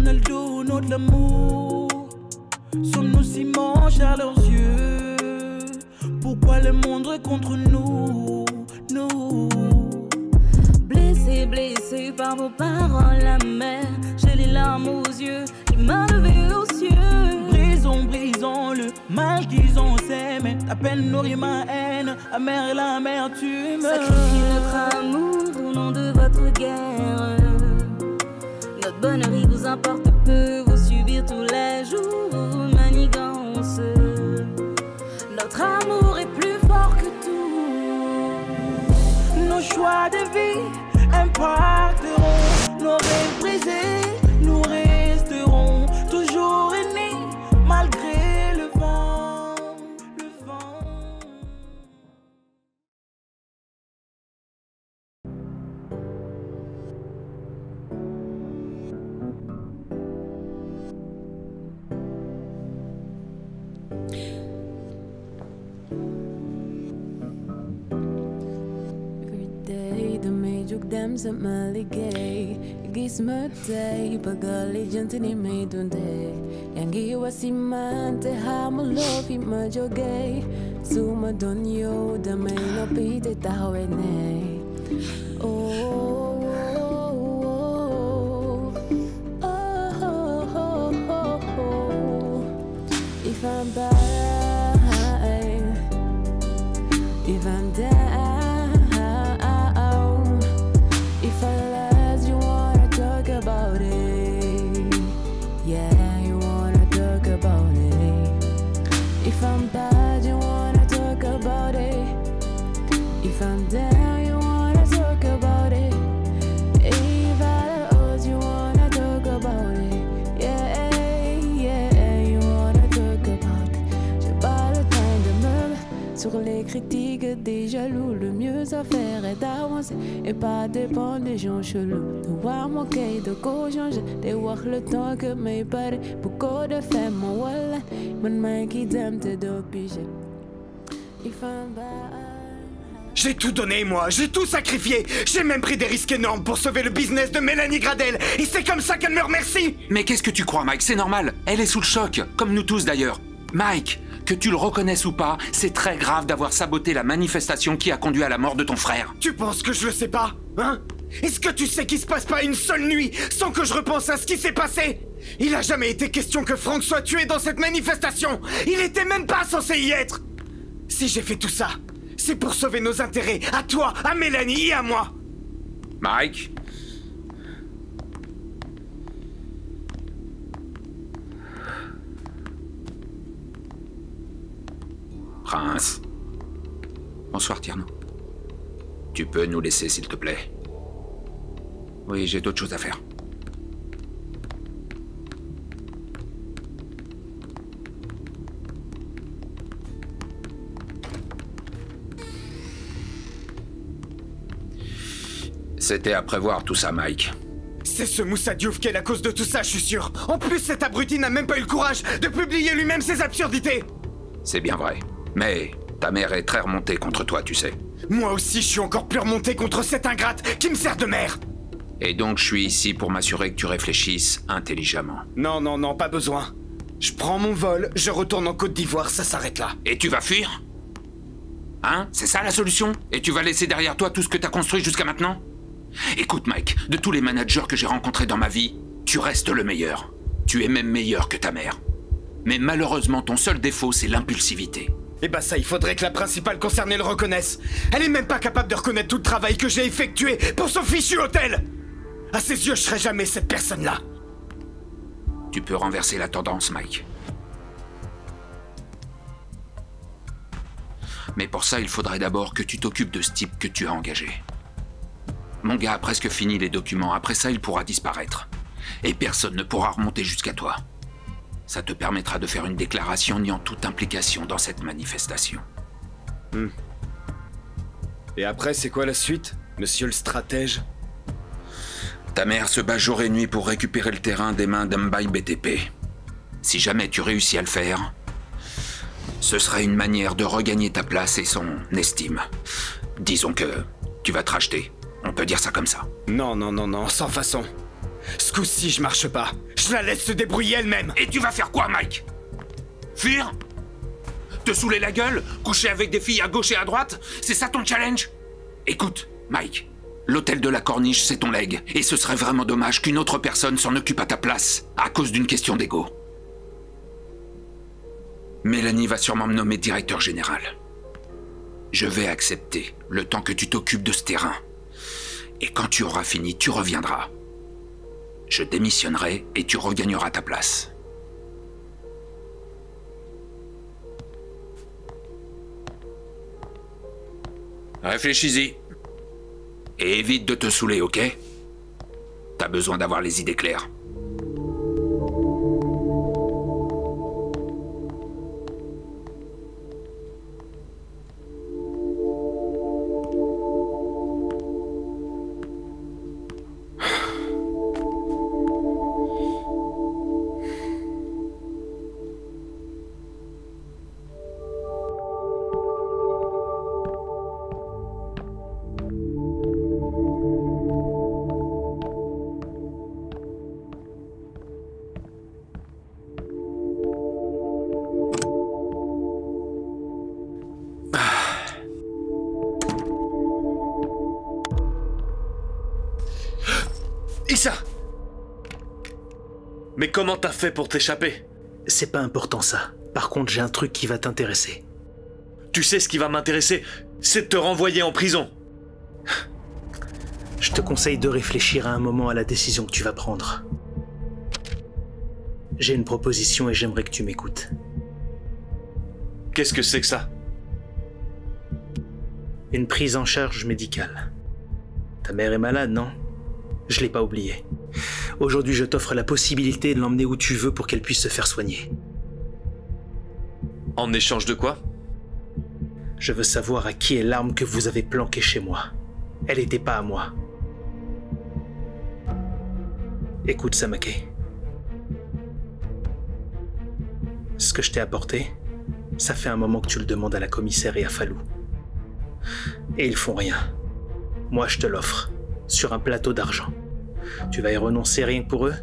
Ronaldo, de l'amour. Sommes-nous si manches à leurs yeux? Pourquoi le monde est contre nous, nous? Blessé, blessé par vos paroles amères, j'ai les larmes aux yeux, il m'a levé aux cieux. Brisons, brisons le mal qu'ils ont s'aimé. Ta peine nourrit ma haine, amère et l'amertume. Sacrifiez notre amour au nom de votre guerre. Notre bonheur vous importe peu, vous subir tous les jours vos manigances. Notre amour est plus fort que tout. Nos choix de vie impacteront nos rêves brisés. Nous resterons toujours unis malgré le vent, le vent. Dem sa maligay Igis matay Pag-aligyan tinimay dunday Yang iwasimante Hamalofi majogay Sumadonyo Damay napite tawenay Oh, if I'm by If I'm down If I'm bad, you wanna talk about it. If I'm down, you wanna talk about it. If I lose, you wanna talk about it. Yeah, yeah, you wanna talk about it. J'ai pas le temps de me mettre sur les critiques des jaloux. Le mieux à faire est d'avancer et pas dépendre des gens chelous. De voir mon quai, de quoi changer, de voir le temps que mes parents beaucoup de femmes m'ont wallet. J'ai tout donné, moi, j'ai tout sacrifié. J'ai même pris des risques énormes pour sauver le business de Mélanie Gradel. Et c'est comme ça qu'elle me remercie. Mais qu'est-ce que tu crois, Mike? C'est normal. Elle est sous le choc, comme nous tous d'ailleurs. Mike, que tu le reconnaisses ou pas, c'est très grave d'avoir saboté la manifestation qui a conduit à la mort de ton frère. Tu penses que je le sais pas, hein? Est-ce que tu sais qu'il se passe pas une seule nuit sans que je repense à ce qui s'est passé? Il a jamais été question que Franck soit tué dans cette manifestation. Il était même pas censé y être. Si j'ai fait tout ça, c'est pour sauver nos intérêts, à toi, à Mélanie et à moi. Mike? Prince. Bonsoir, Tierno. Tu peux nous laisser, s'il te plaît? Oui, j'ai d'autres choses à faire. C'était à prévoir tout ça, Mike. C'est ce Moussa Diouf qui est la cause de tout ça, je suis sûr. En plus, cet abruti n'a même pas eu le courage de publier lui-même ses absurdités. C'est bien vrai. Mais ta mère est très remontée contre toi, tu sais. Moi aussi, je suis encore plus remonté contre cette ingrate qui me sert de mère. Et donc, je suis ici pour m'assurer que tu réfléchisses intelligemment. Non, non, non, pas besoin. Je prends mon vol, je retourne en Côte d'Ivoire, ça s'arrête là. Et tu vas fuir? Hein? C'est ça la solution? Et tu vas laisser derrière toi tout ce que t'as construit jusqu'à maintenant? Écoute, Mike, de tous les managers que j'ai rencontrés dans ma vie, tu restes le meilleur. Tu es même meilleur que ta mère. Mais malheureusement, ton seul défaut, c'est l'impulsivité. Eh ben ça, il faudrait que la principale concernée le reconnaisse. Elle est même pas capable de reconnaître tout le travail que j'ai effectué pour son fichu hôtel. À ses yeux, je serai jamais cette personne-là. Tu peux renverser la tendance, Mike. Mais pour ça, il faudrait d'abord que tu t'occupes de ce type que tu as engagé. Mon gars a presque fini les documents. Après ça, il pourra disparaître. Et personne ne pourra remonter jusqu'à toi. Ça te permettra de faire une déclaration niant toute implication dans cette manifestation. Et après, c'est quoi la suite, monsieur le stratège? Ta mère se bat jour et nuit pour récupérer le terrain des mains d'Mbaye BTP. Si jamais tu réussis à le faire, ce sera une manière de regagner ta place et son estime. Disons que tu vas te racheter. On peut dire ça comme ça. Non, non, non, non, sans façon. Ce coup-ci, je marche pas. Je la laisse se débrouiller elle-même. Et tu vas faire quoi, Mike? Fuir? Te saouler la gueule? Coucher avec des filles à gauche et à droite? C'est ça ton challenge? Écoute, Mike, l'hôtel de la Corniche, c'est ton leg. Et ce serait vraiment dommage qu'une autre personne s'en occupe à ta place, à cause d'une question d'ego. Mélanie va sûrement me nommer directeur général. Je vais accepter, le temps que tu t'occupes de ce terrain. Et quand tu auras fini, tu reviendras. Je démissionnerai et tu regagneras ta place. Réfléchis-y. Et évite de te saouler, ok? T'as besoin d'avoir les idées claires. Issa! Mais comment t'as fait pour t'échapper? C'est pas important ça. Par contre, j'ai un truc qui va t'intéresser. Tu sais ce qui va m'intéresser? C'est de te renvoyer en prison. Je te conseille de réfléchir à un moment à la décision que tu vas prendre. J'ai une proposition et j'aimerais que tu m'écoutes. Qu'est-ce que c'est que ça? Une prise en charge médicale. Ta mère est malade, non? Je l'ai pas oublié. Aujourd'hui, je t'offre la possibilité de l'emmener où tu veux pour qu'elle puisse se faire soigner. En échange de quoi? Je veux savoir à qui est l'arme que vous avez planquée chez moi. Elle n'était pas à moi. Écoute, Samake. Ce que je t'ai apporté, ça fait un moment que tu le demandes à la commissaire et à Fallou. Et ils font rien. Moi, je te l'offre. Sur un plateau d'argent. Tu vas y renoncer rien que pour eux?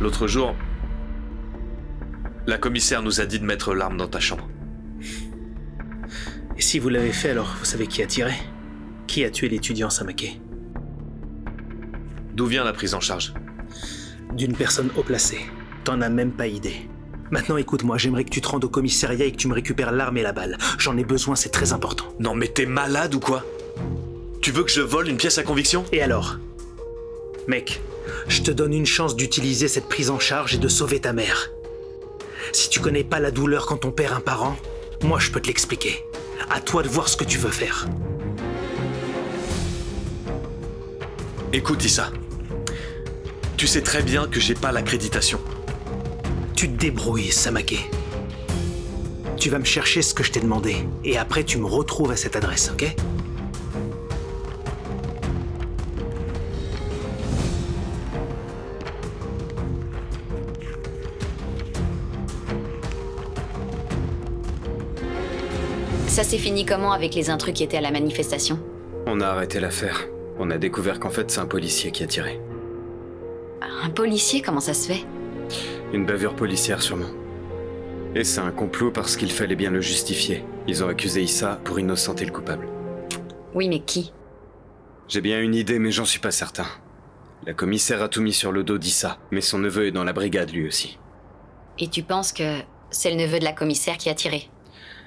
L'autre jour, la commissaire nous a dit de mettre l'arme dans ta chambre. Et si vous l'avez fait, alors vous savez qui a tiré? Qui a tué l'étudiant Samake? D'où vient la prise en charge? D'une personne haut placée. T'en as même pas idée. Maintenant écoute-moi, j'aimerais que tu te rendes au commissariat et que tu me récupères l'arme et la balle. J'en ai besoin, c'est très important. Non mais t'es malade ou quoi? Tu veux que je vole une pièce à conviction? Et alors? Mec, je te donne une chance d'utiliser cette prise en charge et de sauver ta mère. Si tu connais pas la douleur quand on perd un parent, moi je peux te l'expliquer. À toi de voir ce que tu veux faire. Écoute Issa, tu sais très bien que j'ai pas l'accréditation. Tu te débrouilles, Samake. Tu vas me chercher ce que je t'ai demandé, et après tu me retrouves à cette adresse, ok? Ça s'est fini comment avec les intrus qui étaient à la manifestation? On a arrêté l'affaire. On a découvert qu'en fait c'est un policier qui a tiré. Un policier, comment ça se fait? Une bavure policière sûrement. Et c'est un complot parce qu'il fallait bien le justifier. Ils ont accusé Issa pour innocenter le coupable. Oui, mais qui? J'ai bien une idée mais j'en suis pas certain. La commissaire a tout mis sur le dos d'Issa, mais son neveu est dans la brigade lui aussi. Et tu penses que c'est le neveu de la commissaire qui a tiré?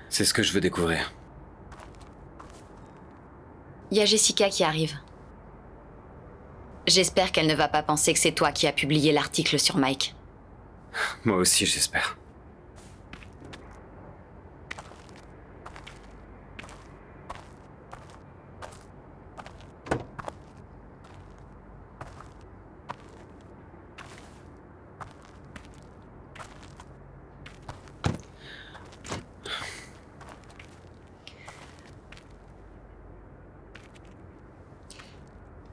C'est ce que je veux découvrir. Il y a Jessica qui arrive. J'espère qu'elle ne va pas penser que c'est toi qui as publié l'article sur Mike. Moi aussi, j'espère.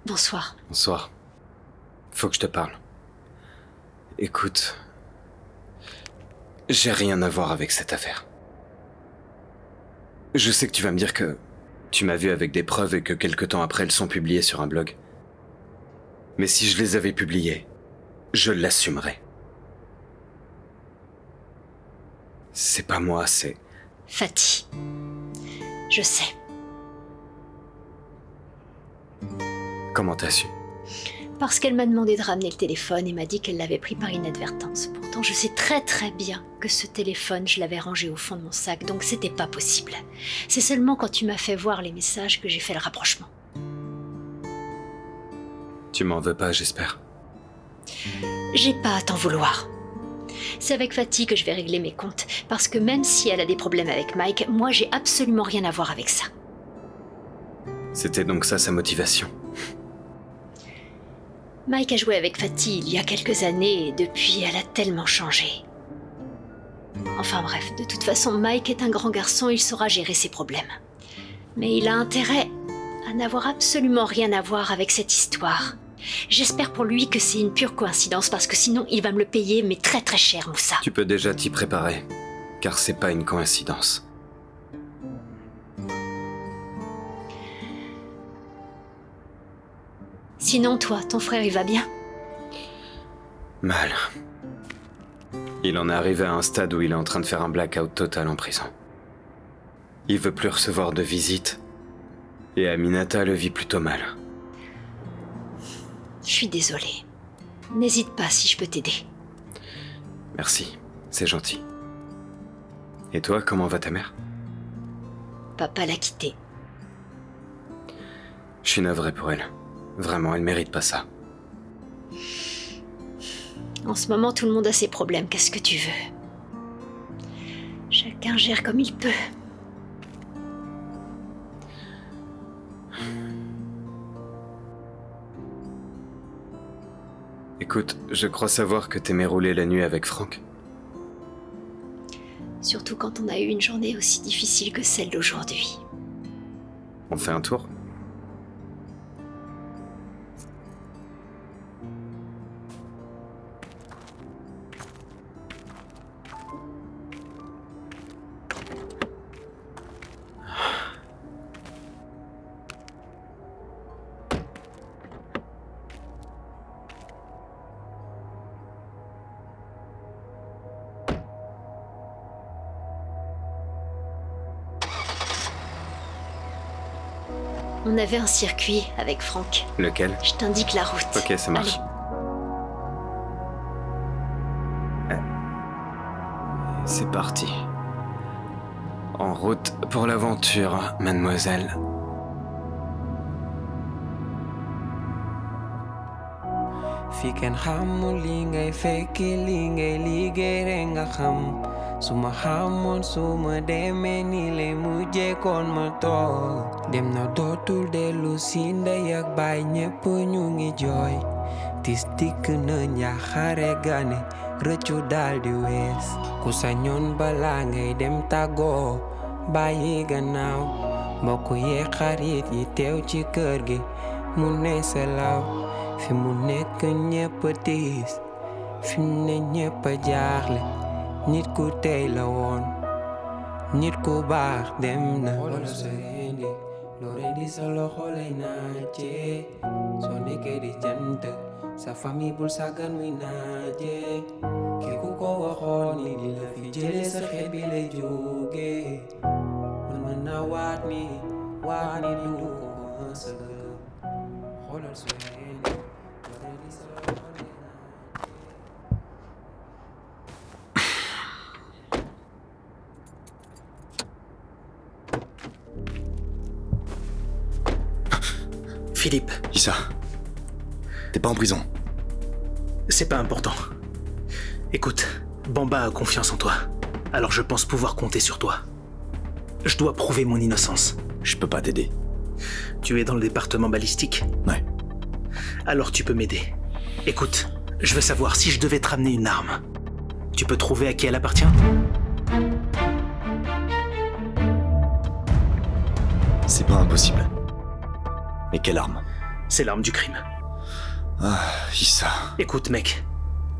Bonsoir. Bonsoir. Faut que je te parle. Écoute... J'ai rien à voir avec cette affaire. Je sais que tu vas me dire que tu m'as vu avec des preuves et que quelque temps après elles sont publiées sur un blog. Mais si je les avais publiées, je l'assumerais. C'est pas moi, c'est... Fatih. Je sais. Comment t'as su? Parce qu'elle m'a demandé de ramener le téléphone et m'a dit qu'elle l'avait pris par inadvertance. Pourtant, je sais très bien que ce téléphone, je l'avais rangé au fond de mon sac, donc c'était pas possible. C'est seulement quand tu m'as fait voir les messages que j'ai fait le rapprochement. Tu m'en veux pas, j'espère. J'ai pas à t'en vouloir. C'est avec Fatih que je vais régler mes comptes, parce que même si elle a des problèmes avec Mike, moi j'ai absolument rien à voir avec ça. C'était donc ça sa motivation. Mike a joué avec Fatih il y a quelques années et depuis elle a tellement changé. Enfin bref, de toute façon Mike est un grand garçon, il saura gérer ses problèmes. Mais il a intérêt à n'avoir absolument rien à voir avec cette histoire. J'espère pour lui que c'est une pure coïncidence parce que sinon il va me le payer mais très cher, Moussa. Tu peux déjà t'y préparer, car c'est pas une coïncidence. Sinon toi, ton frère il va bien? Mal. Il en est arrivé à un stade où il est en train de faire un blackout total en prison. Il veut plus recevoir de visites, et Aminata le vit plutôt mal. Je suis désolée. N'hésite pas si je peux t'aider. Merci, c'est gentil. Et toi, comment va ta mère? Papa l'a quittée. Je suis navré pour elle. Vraiment, elle mérite pas ça. En ce moment, tout le monde a ses problèmes, qu'est-ce que tu veux? Chacun gère comme il peut. Écoute, je crois savoir que t'aimais rouler la nuit avec Franck. Surtout quand on a eu une journée aussi difficile que celle d'aujourd'hui. On fait un tour? On avait un circuit avec Franck. Lequel? Je t'indique la route. Ok, ça marche. Allez. C'est parti. En route pour l'aventure, mademoiselle. Fiken xamul li ngay fekki li ngay liggéey rek nga xam suma xamoon suma demee ni lay mujjee kon ma toog dem na dootul dellu si ndey ak baay ñépp ñu ngi jooy tis dikk na njaaxare gane rëccu daldi wees ku sañoon balaa ngay dem tàggoo bàyyi gannaaw mbokk yee xarit yi teew ci kër gi mu ne selaw fi mu nekk ñépp tiis fi mu ne ñépp jaaxle nit ku tey la woon nit ku baax dem na xoolal sa rendi loo rendi sa loxo lay naaje soo nekkee di jant sa famille bul sàggan muy naaje ki ku ko waxoon ni di la fi jële sa xeet bi lay jóge man mën naa waat ni du ko mës a gëm xoolal sa rendi loo rendi sa loxo lay naaje. Philippe. Issa, t'es pas en prison. C'est pas important. Écoute, Bamba a confiance en toi. Alors je pense pouvoir compter sur toi. Je dois prouver mon innocence. Je peux pas t'aider. Tu es dans le département balistique? Ouais. Alors tu peux m'aider. Écoute, je veux savoir si je devais te ramener une arme. Tu peux trouver à qui elle appartient? C'est pas impossible. Mais quelle arme? C'est l'arme du crime. Ah, Issa. Écoute, mec,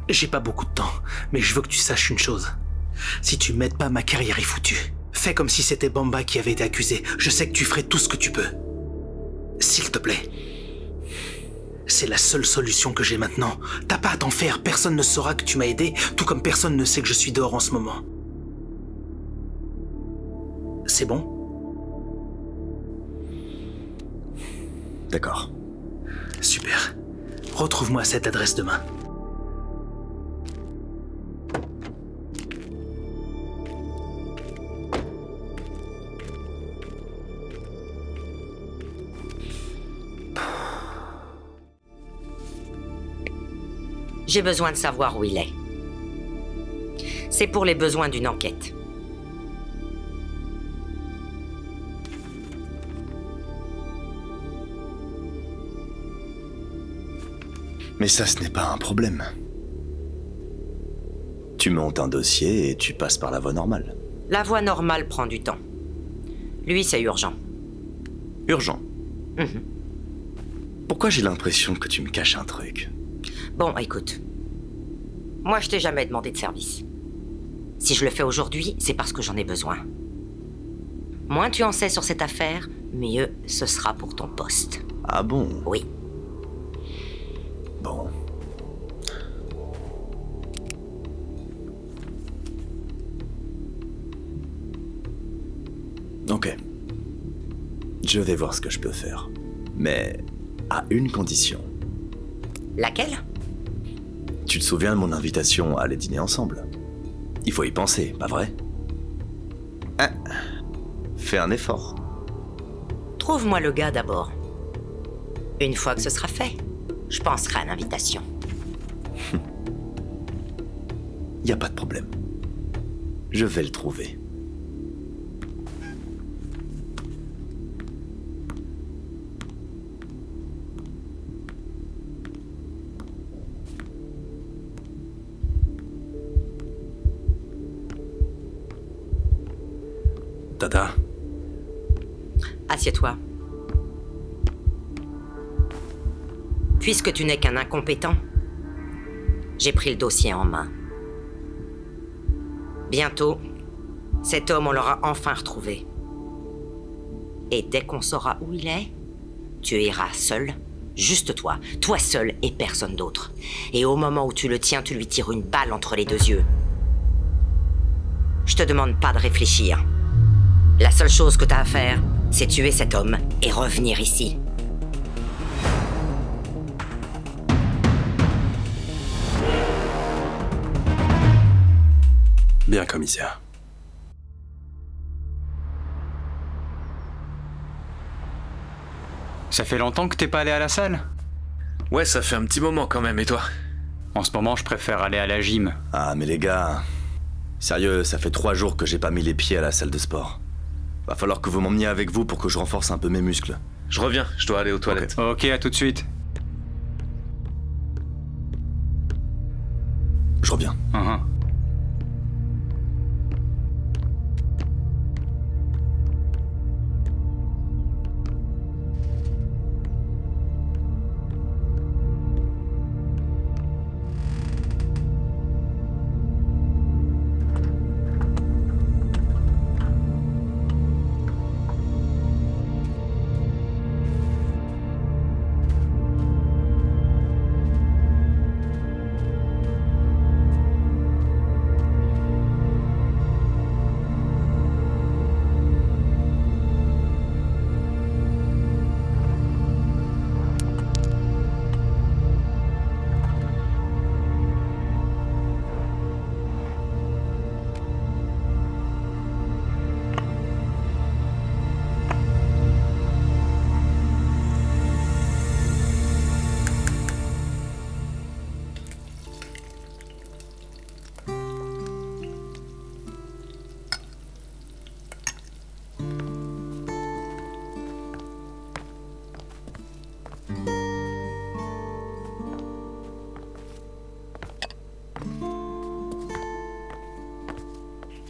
j'ai pas beaucoup de temps, mais je veux que tu saches une chose. Si tu m'aides pas, ma carrière est foutue. Fais comme si c'était Bamba qui avait été accusé. Je sais que tu ferais tout ce que tu peux. S'il te plaît. C'est la seule solution que j'ai maintenant. T'as pas à t'en faire, personne ne saura que tu m'as aidé, tout comme personne ne sait que je suis dehors en ce moment. C'est bon? D'accord. Super. Retrouve-moi à cette adresse demain. J'ai besoin de savoir où il est. C'est pour les besoins d'une enquête. Mais ça, ce n'est pas un problème. Tu montes un dossier et tu passes par la voie normale. La voie normale prend du temps. Lui, c'est urgent. Urgent. Mhm. Pourquoi j'ai l'impression que tu me caches un truc? Bon, écoute. Moi, je t'ai jamais demandé de service. Si je le fais aujourd'hui, c'est parce que j'en ai besoin. Moins tu en sais sur cette affaire, mieux ce sera pour ton poste. Ah bon? Oui. Bon. Ok. Je vais voir ce que je peux faire. Mais à une condition. Laquelle? Tu te souviens de mon invitation à aller dîner ensemble? Il faut y penser, pas vrai? Hein? Fais un effort. Trouve-moi le gars d'abord. Une fois que ce sera fait, je penserai à l'invitation. Y a pas de problème. Je vais le trouver. Tata. Assieds-toi. Puisque tu n'es qu'un incompétent, j'ai pris le dossier en main. Bientôt, cet homme, on l'aura enfin retrouvé. Et dès qu'on saura où il est, tu iras seul, juste toi seul et personne d'autre. Et au moment où tu le tiens, tu lui tires une balle entre les deux yeux. Je te demande pas de réfléchir. La seule chose que t'as à faire, c'est tuer cet homme et revenir ici. Bien, commissaire. Ça fait longtemps que t'es pas allé à la salle? Ouais, ça fait un petit moment quand même, et toi? En ce moment, je préfère aller à la gym. Ah, mais les gars... Sérieux, ça fait 3 jours que j'ai pas mis les pieds à la salle de sport. Va falloir que vous m'emmeniez avec vous pour que je renforce un peu mes muscles. Je reviens, je dois aller aux toilettes. Ok, à tout de suite. Je reviens.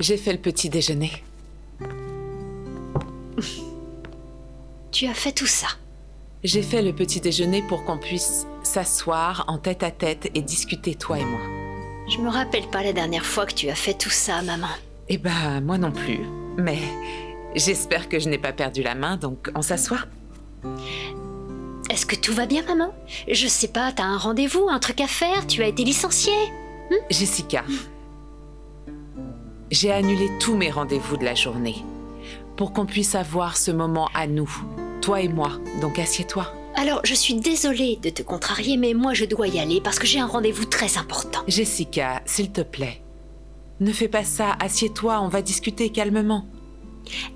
J'ai fait le petit déjeuner. Tu as fait tout ça. J'ai fait le petit déjeuner pour qu'on puisse s'asseoir en tête-à-tête et discuter, toi et moi. Je me rappelle pas la dernière fois que tu as fait tout ça, maman. Eh ben, moi non plus. Mais j'espère que je n'ai pas perdu la main, donc on s'assoit. Est-ce que tout va bien, maman? Je sais pas, t'as un rendez-vous, un truc à faire, tu as été licenciée. Jessica, j'ai annulé tous mes rendez-vous de la journée pour qu'on puisse avoir ce moment à nous, toi et moi, donc assieds-toi. Alors, je suis désolée de te contrarier, mais moi je dois y aller parce que j'ai un rendez-vous très important. Jessica, s'il te plaît, ne fais pas ça, assieds-toi, on va discuter calmement.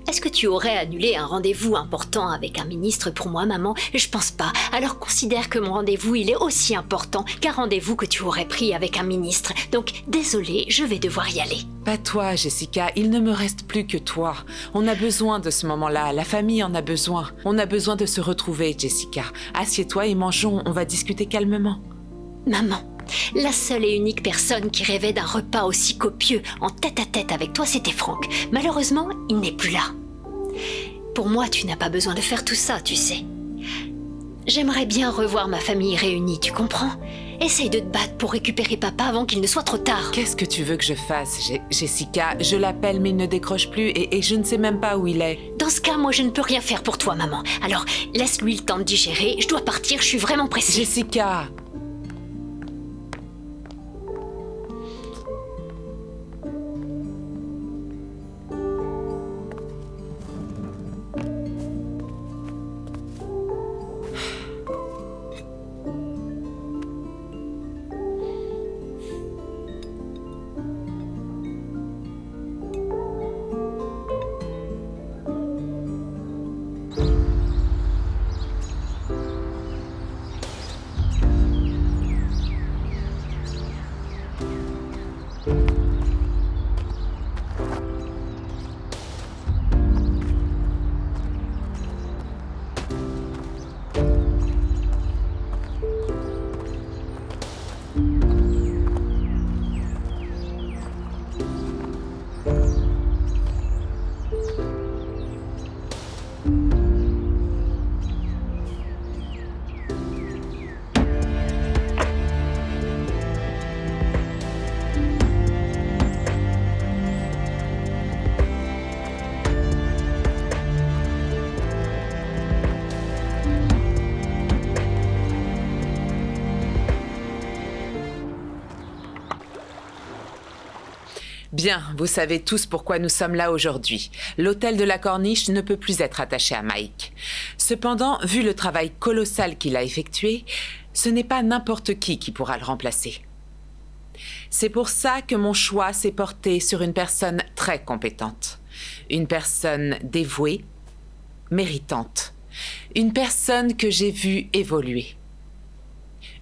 Est-ce que tu aurais annulé un rendez-vous important avec un ministre pour moi, maman? Je pense pas. Alors considère que mon rendez-vous, il est aussi important qu'un rendez-vous que tu aurais pris avec un ministre. Donc, désolée, je vais devoir y aller. Pas toi, Jessica, il ne me reste plus que toi. On a besoin de ce moment-là, la famille en a besoin. On a besoin de se retrouver, Jessica. Assieds-toi et mangeons, on va discuter calmement. Maman, la seule et unique personne qui rêvait d'un repas aussi copieux en tête-à-tête avec toi, c'était Franck. Malheureusement, il n'est plus là. Pour moi, tu n'as pas besoin de faire tout ça, tu sais. J'aimerais bien revoir ma famille réunie, tu comprends? Essaye de te battre pour récupérer papa avant qu'il ne soit trop tard. Qu'est-ce que tu veux que je fasse, Jessica? Je l'appelle mais il ne décroche plus et je ne sais même pas où il est. Dans ce cas, moi je ne peux rien faire pour toi, maman. Alors, laisse-lui le temps de digérer. Je dois partir, je suis vraiment pressée. Jessica! Bien, vous savez tous pourquoi nous sommes là aujourd'hui. L'hôtel de la Corniche ne peut plus être attaché à Mike. Cependant, vu le travail colossal qu'il a effectué, ce n'est pas n'importe qui pourra le remplacer. C'est pour ça que mon choix s'est porté sur une personne très compétente. Une personne dévouée, méritante. Une personne que j'ai vue évoluer.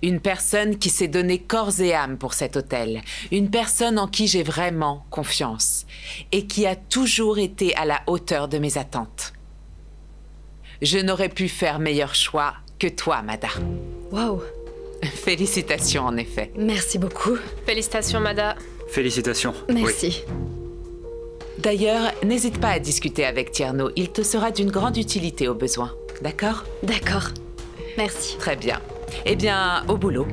Une personne qui s'est donné corps et âme pour cet hôtel. Une personne en qui j'ai vraiment confiance. Et qui a toujours été à la hauteur de mes attentes. Je n'aurais pu faire meilleur choix que toi, Mada. Waouh! Félicitations, en effet. Merci beaucoup. Félicitations, Mada. Félicitations. Merci. Oui. D'ailleurs, n'hésite pas à discuter avec Tierno. Il te sera d'une grande utilité au besoin. D'accord? D'accord. Merci. Très bien. Eh bien, au boulot.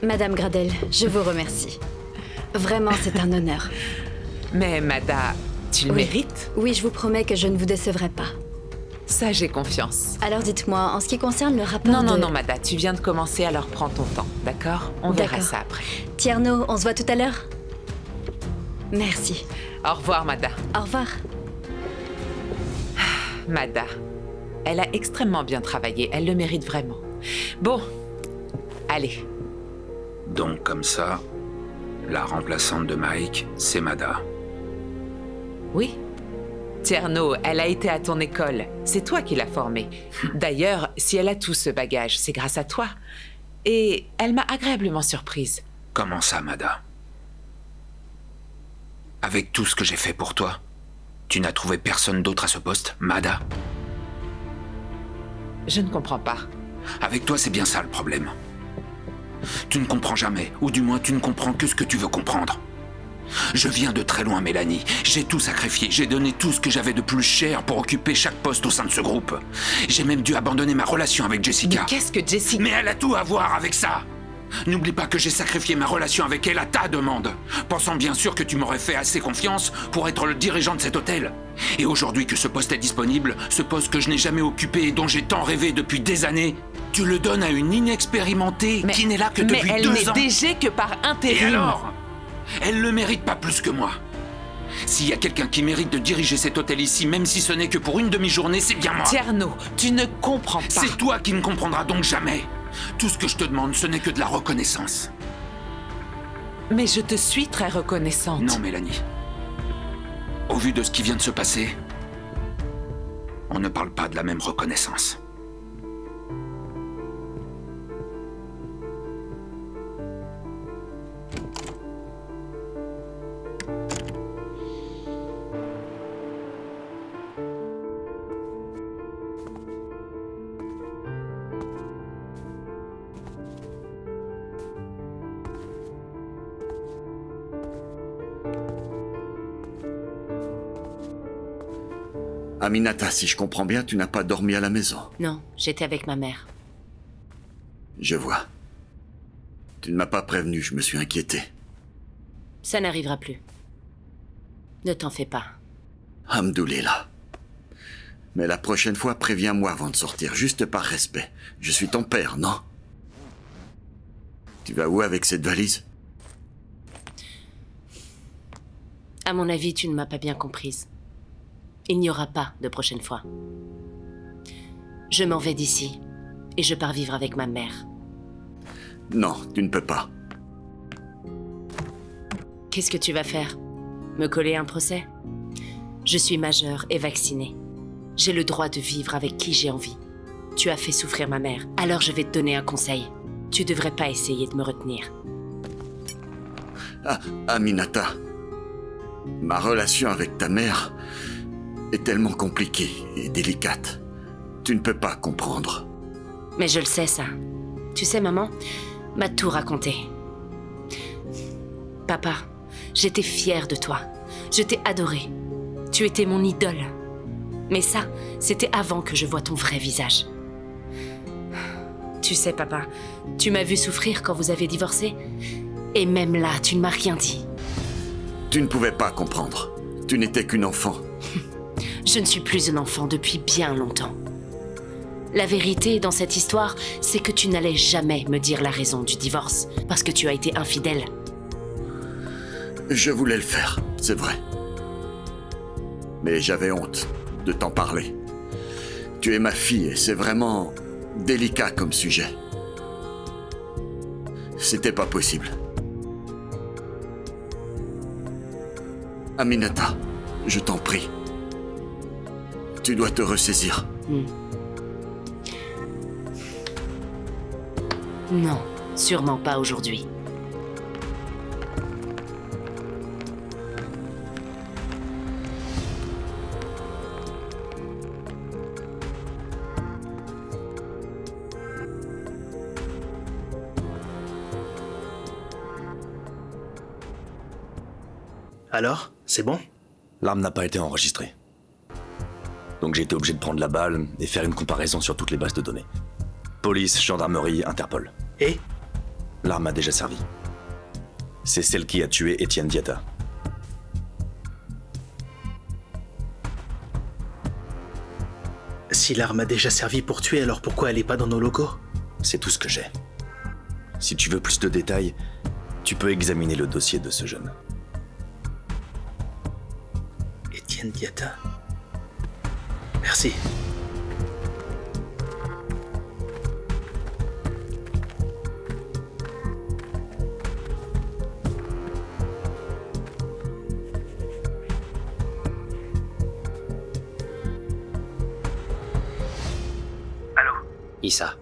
Madame Gradel, je vous remercie. Vraiment, c'est un honneur. Mais Mada, tu le mérites? Oui, je vous promets que je ne vous décevrai pas. Ça, j'ai confiance. Alors dites-moi, en ce qui concerne le rapport Non, Mada, tu viens de commencer, alors prends ton temps, d'accord? On verra ça après. Tierno, on se voit tout à l'heure? Merci. Au revoir, Mada. Au revoir. Mada, elle a extrêmement bien travaillé, elle le mérite vraiment. Bon, allez. Donc comme ça, la remplaçante de Mike, c'est Mada. Oui. Tierno, elle a été à ton école. C'est toi qui l'as formée. D'ailleurs, si elle a tout ce bagage, c'est grâce à toi. Et elle m'a agréablement surprise. Comment ça, Mada? Avec tout ce que j'ai fait pour toi, tu n'as trouvé personne d'autre à ce poste, Mada? Je ne comprends pas. Avec toi, c'est bien ça le problème. Tu ne comprends jamais, ou du moins tu ne comprends que ce que tu veux comprendre. Je viens de très loin, Mélanie. J'ai tout sacrifié, j'ai donné tout ce que j'avais de plus cher pour occuper chaque poste au sein de ce groupe. J'ai même dû abandonner ma relation avec Jessica. Mais qu'est-ce que Jessica... Mais elle a tout à voir avec ça. N'oublie pas que j'ai sacrifié ma relation avec elle à ta demande, pensant bien sûr que tu m'aurais fait assez confiance pour être le dirigeant de cet hôtel. Et aujourd'hui que ce poste est disponible, ce poste que je n'ai jamais occupé et dont j'ai tant rêvé depuis des années, tu le donnes à une inexpérimentée qui n'est là que depuis 2 ans. Mais elle n'est DG que par intérim. Et alors ? Elle le mérite pas plus que moi. S'il y a quelqu'un qui mérite de diriger cet hôtel ici, même si ce n'est que pour une demi-journée, c'est bien moi. Tierno, tu ne comprends pas. C'est toi qui ne comprendras donc jamais. Tout ce que je te demande, ce n'est que de la reconnaissance. Mais je te suis très reconnaissante. Non, Mélanie. Au vu de ce qui vient de se passer, on ne parle pas de la même reconnaissance. Aminata, si je comprends bien, tu n'as pas dormi à la maison. Non, j'étais avec ma mère. Je vois. Tu ne m'as pas prévenu, je me suis inquiété. Ça n'arrivera plus. Ne t'en fais pas. Hamdoulillah. Mais la prochaine fois, préviens-moi avant de sortir, juste par respect. Je suis ton père, non? Tu vas où avec cette valise? À mon avis, tu ne m'as pas bien comprise. Il n'y aura pas de prochaine fois. Je m'en vais d'ici et je pars vivre avec ma mère. Non, tu ne peux pas. Qu'est-ce que tu vas faire? Me coller un procès? Je suis majeure et vaccinée. J'ai le droit de vivre avec qui j'ai envie. Tu as fait souffrir ma mère, alors je vais te donner un conseil. Tu devrais pas essayer de me retenir. Ah, Aminata. Ma relation avec ta mère est tellement compliquée et délicate. Tu ne peux pas comprendre. Mais je le sais, ça. Tu sais, maman m'a tout raconté. Papa, j'étais fière de toi. Je t'ai adoré. Tu étais mon idole. Mais ça, c'était avant que je voie ton vrai visage. Tu sais, papa, tu m'as vu souffrir quand vous avez divorcé. Et même là, tu ne m'as rien dit. Tu ne pouvais pas comprendre. Tu n'étais qu'une enfant. Je ne suis plus un enfant depuis bien longtemps. La vérité dans cette histoire, c'est que tu n'allais jamais me dire la raison du divorce, parce que tu as été infidèle. Je voulais le faire, c'est vrai. Mais j'avais honte de t'en parler. Tu es ma fille et c'est vraiment délicat comme sujet. C'était pas possible. Aminata, je t'en prie. Tu dois te ressaisir. Non, sûrement pas aujourd'hui. Alors, c'est bon? L'arme n'a pas été enregistrée. Donc j'ai été obligé de prendre la balle et faire une comparaison sur toutes les bases de données. Police, gendarmerie, Interpol. Et? L'arme a déjà servi. C'est celle qui a tué Etienne Diatta. Si l'arme a déjà servi pour tuer, alors pourquoi elle n'est pas dans nos locaux? C'est tout ce que j'ai. Si tu veux plus de détails, tu peux examiner le dossier de ce jeune. Etienne Diatta. Merci. Allô? Issa,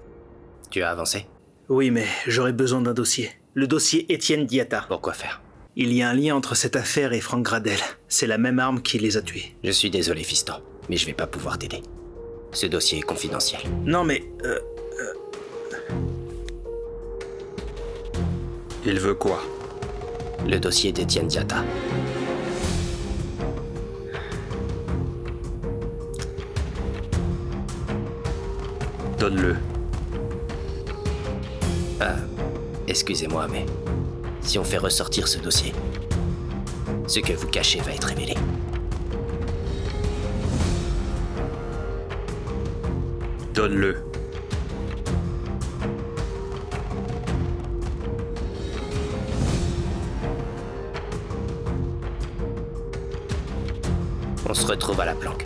tu as avancé? Oui, mais j'aurais besoin d'un dossier. Le dossier Etienne Diatta. Pourquoi faire? Il y a un lien entre cette affaire et Franck Gradel. C'est la même arme qui les a tués. Je suis désolé, fiston, mais je vais pas pouvoir t'aider. Ce dossier est confidentiel. Non, mais... Il veut quoi? Le dossier d'Etienne Diatta. Donne-le. Ah, excusez-moi, mais si on fait ressortir ce dossier, ce que vous cachez va être révélé. Donne-le. On se retrouve à la planque.